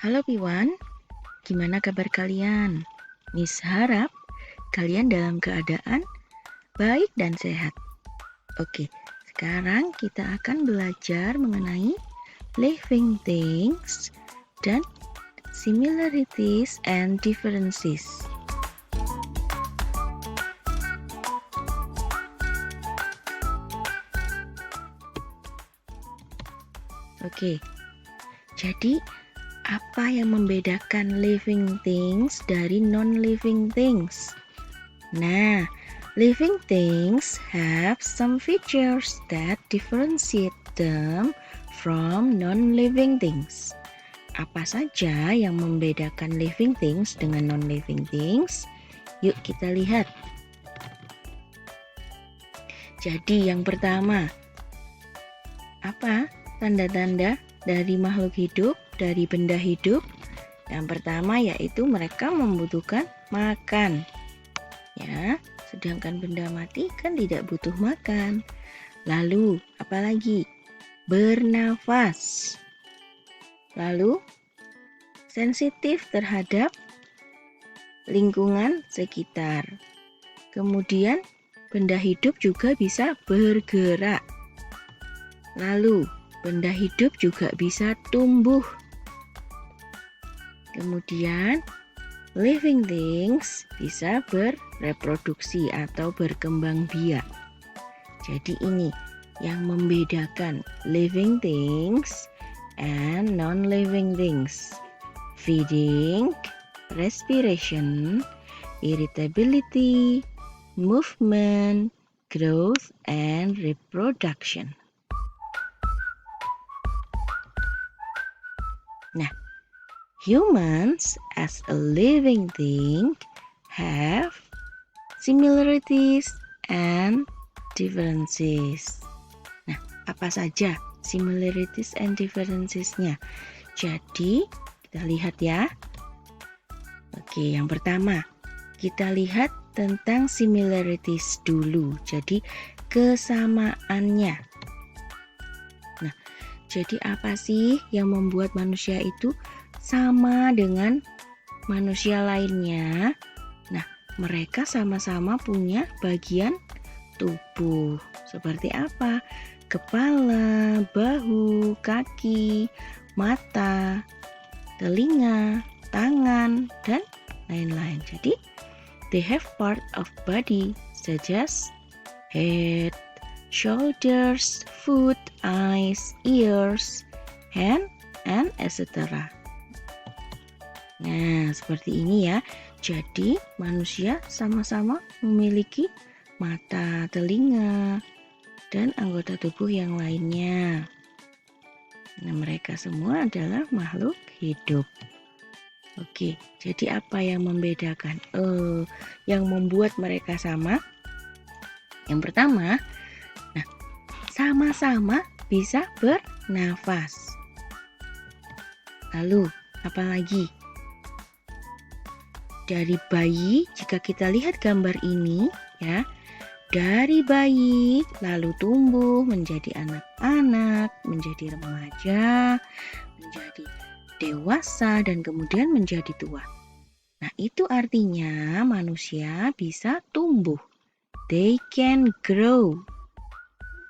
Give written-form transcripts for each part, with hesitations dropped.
Halo Piwan, gimana kabar kalian? Miss harap kalian dalam keadaan baik dan sehat. Oke, sekarang kita akan belajar mengenai living things dan similarities and differences. Oke, jadi apa yang membedakan living things dari non-living things? Nah, living things have some features that differentiate them from non-living things. Apa saja yang membedakan living things dengan non-living things? Yuk kita lihat. Jadi yang pertama, apa tanda-tanda dari makhluk hidup, dari benda hidup? Yang pertama yaitu mereka membutuhkan makan. Ya, sedangkan benda mati kan tidak butuh makan. Lalu, apalagi? Bernafas. Lalu, sensitif terhadap lingkungan sekitar. Kemudian, benda hidup juga bisa bergerak. Lalu, benda hidup juga bisa tumbuh. Kemudian, living things bisa bereproduksi atau berkembang biak. Jadi ini yang membedakan living things and non-living things. Feeding, respiration, irritability, movement, growth, and reproduction. Nah, humans as a living thing have similarities and differences. Nah, apa saja similarities and differences-nya? Jadi, kita lihat ya. Oke, yang pertama, kita lihat tentang similarities dulu. Jadi, kesamaannya. Nah, jadi apa sih yang membuat manusia itu sama dengan manusia lainnya? Nah, mereka sama-sama punya bagian tubuh. Seperti apa? Kepala, bahu, kaki, mata, telinga, tangan, dan lain-lain. Jadi, they have part of body such as head, shoulders, foot, eyes, ears, hand, and etc. Nah, seperti ini ya. Jadi, manusia sama-sama memiliki mata, telinga, dan anggota tubuh yang lainnya. Nah, mereka semua adalah makhluk hidup. Oke, jadi apa yang membedakan? Yang membuat mereka sama? Yang pertama, nah, sama-sama bisa bernafas. Lalu, apa lagi? Dari bayi, jika kita lihat gambar ini, ya, dari bayi lalu tumbuh menjadi anak-anak, menjadi remaja, menjadi dewasa, dan kemudian menjadi tua. Nah, itu artinya manusia bisa tumbuh. They can grow.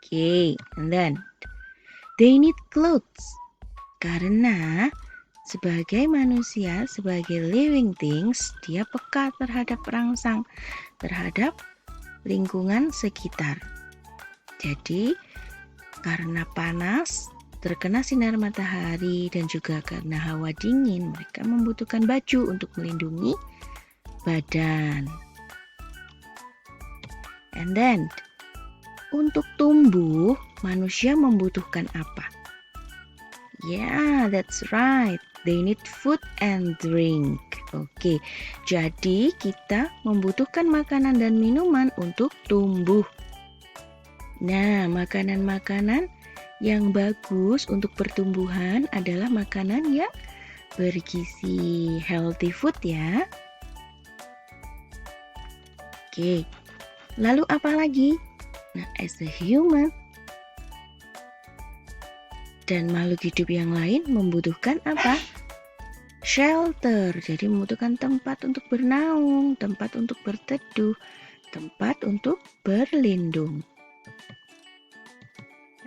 Okay, and then they need clothes. Karena sebagai manusia, sebagai living things, dia peka terhadap rangsang, terhadap lingkungan sekitar. Jadi, karena panas, terkena sinar matahari, dan juga karena hawa dingin, mereka membutuhkan baju untuk melindungi badan. And then, untuk tumbuh, manusia membutuhkan apa? Yeah, that's right. They need food and drink. Oke, jadi kita membutuhkan makanan dan minuman untuk tumbuh. Nah, makanan-makanan yang bagus untuk pertumbuhan adalah makanan yang bergizi, healthy food ya. Oke, lalu apa lagi? Nah, as a human dan makhluk hidup yang lain membutuhkan apa? Shelter, jadi membutuhkan tempat untuk bernaung, tempat untuk berteduh, tempat untuk berlindung.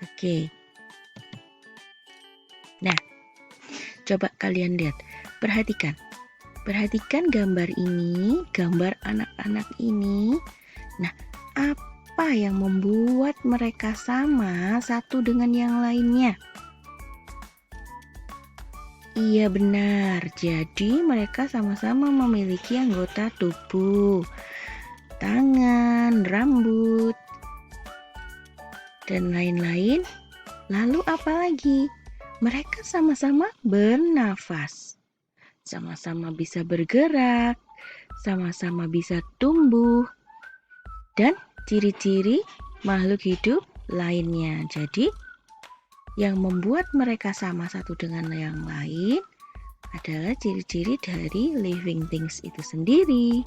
Oke. Nah, coba kalian lihat, perhatikan. Perhatikan gambar ini, gambar anak-anak ini. Nah, apa yang membuat mereka sama satu dengan yang lainnya? Iya benar, jadi mereka sama-sama memiliki anggota tubuh, tangan, rambut, dan lain-lain. Lalu apa lagi? Mereka sama-sama bernafas, sama-sama bisa bergerak, sama-sama bisa tumbuh, dan ciri-ciri makhluk hidup lainnya. Jadi, yang membuat mereka sama satu dengan yang lain adalah ciri-ciri dari living things itu sendiri.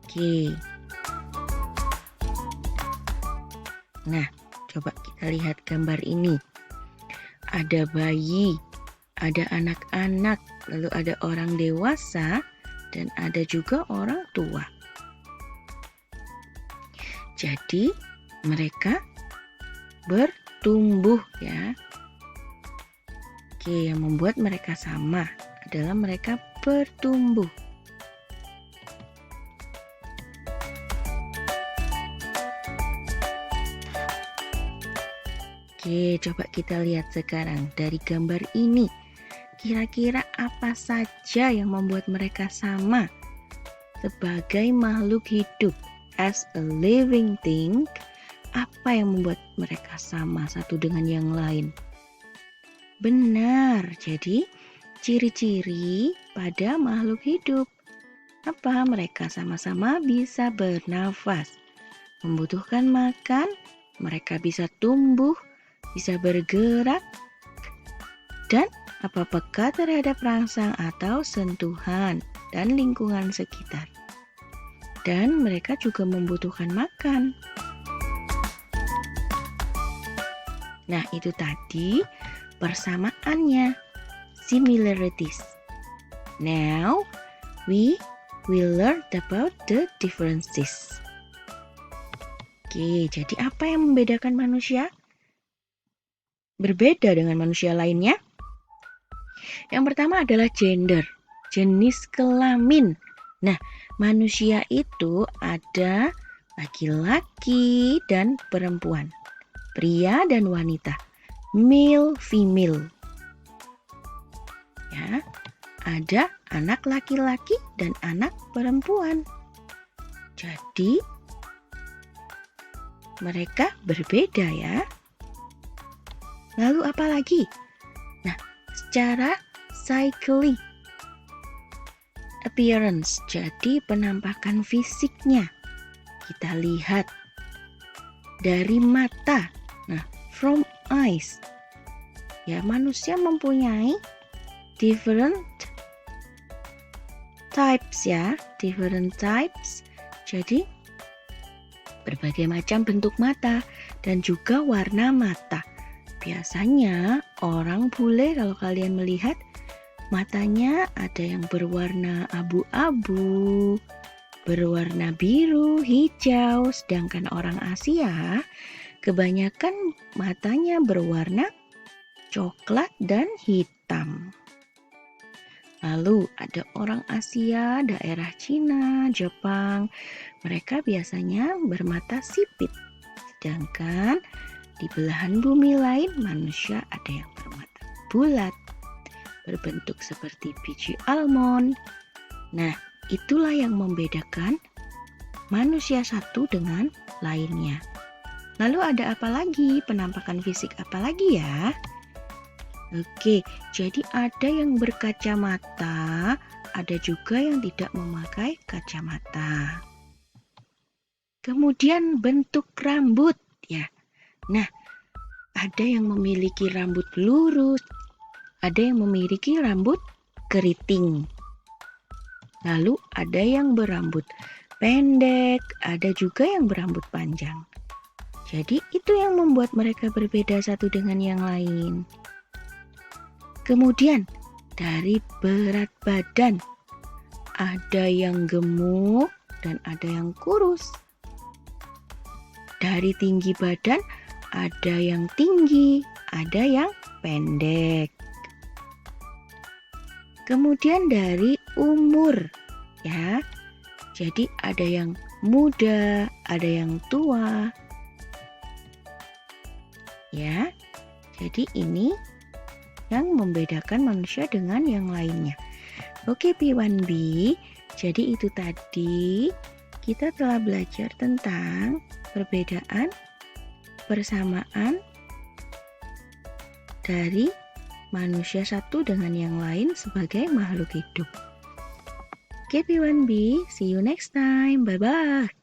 Oke. Nah, coba kita lihat gambar ini. Ada bayi, ada anak-anak, lalu ada orang dewasa, dan ada juga orang tua. Jadi, mereka bertumbuh ya. Oke, yang membuat mereka sama adalah mereka bertumbuh. Oke, coba kita lihat sekarang dari gambar ini. Kira-kira apa saja yang membuat mereka sama sebagai makhluk hidup? As a living thing, apa yang membuat mereka sama satu dengan yang lain? Benar, jadi ciri-ciri pada makhluk hidup. Apa? Mereka sama-sama bisa bernafas, membutuhkan makan, mereka bisa tumbuh, bisa bergerak, dan peka terhadap rangsang atau sentuhan dan lingkungan sekitar. Dan mereka juga membutuhkan makan. Nah, itu tadi persamaannya, similarities. Now, we will learn about the differences. Oke, jadi apa yang membedakan manusia berbeda dengan manusia lainnya? Yang pertama adalah gender, jenis kelamin. Nah, manusia itu ada laki-laki dan perempuan, pria dan wanita, male, female. Ya, ada anak laki-laki dan anak perempuan. Jadi, mereka berbeda ya. Lalu apa lagi? Nah, secara psychology, appearance, jadi penampakan fisiknya. Kita lihat dari mata. Nah, from eyes. Ya, manusia mempunyai different types ya, different types. Jadi berbagai macam bentuk mata dan juga warna mata. Biasanya orang bule kalau kalian melihat matanya ada yang berwarna abu-abu, berwarna biru, hijau, sedangkan orang Asia kebanyakan matanya berwarna coklat dan hitam. Lalu ada orang Asia, daerah Cina, Jepang, mereka biasanya bermata sipit. Sedangkan di belahan bumi lain manusia ada yang bermata bulat, berbentuk seperti biji almond. Nah, itulah yang membedakan manusia satu dengan lainnya. Lalu ada apa lagi? Penampakan fisik apa lagi ya? Oke, jadi ada yang berkacamata, ada juga yang tidak memakai kacamata. Kemudian bentuk rambut ya. Nah, ada yang memiliki rambut lurus, ada yang memiliki rambut keriting. Lalu ada yang berambut pendek, ada juga yang berambut panjang. Jadi itu yang membuat mereka berbeda satu dengan yang lain. Kemudian dari berat badan. Ada yang gemuk dan ada yang kurus. Dari tinggi badan, ada yang tinggi, ada yang pendek. Kemudian dari umur, ya. Jadi ada yang muda, ada yang tua. Ya. Jadi ini yang membedakan manusia dengan yang lainnya. Oke P1B, jadi itu tadi kita telah belajar tentang perbedaan, persamaan dari manusia satu dengan yang lain sebagai makhluk hidup. Oke P1B, see you next time, bye-bye.